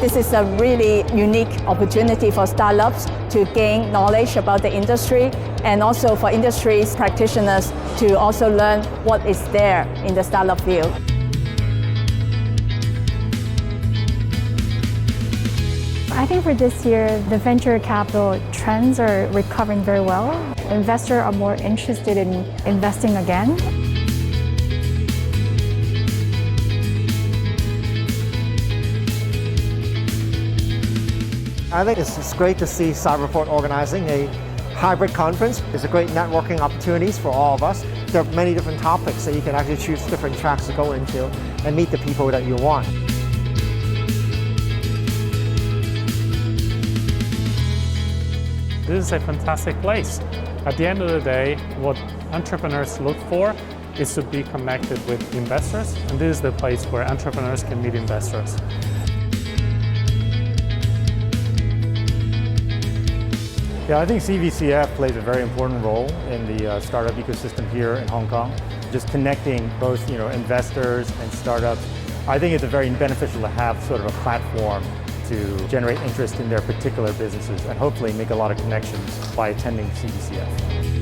This is a really unique opportunity for startups to gain knowledge about the industry and also for industry practitioners to also learn what is there in the startup field. I think for this year, the venture capital trends are recovering very well. Investors are more interested in investing again. I think it's great to see Cyberport organizing a hybrid conference. It's a great networking opportunities for all of us. There are many different topics that you can actually choose different tracks to go into and meet the people that you want. This is a fantastic place. At the end of the day, what entrepreneurs look for is to be connected with investors, and this is the place where entrepreneurs can meet investors. Yeah, I think CVCF plays a very important role in the startup ecosystem here in Hong Kong. Just connecting both, investors and startups. I think it's very beneficial to have sort of a platform to generate interest in their particular businesses and hopefully make a lot of connections by attending CVCF.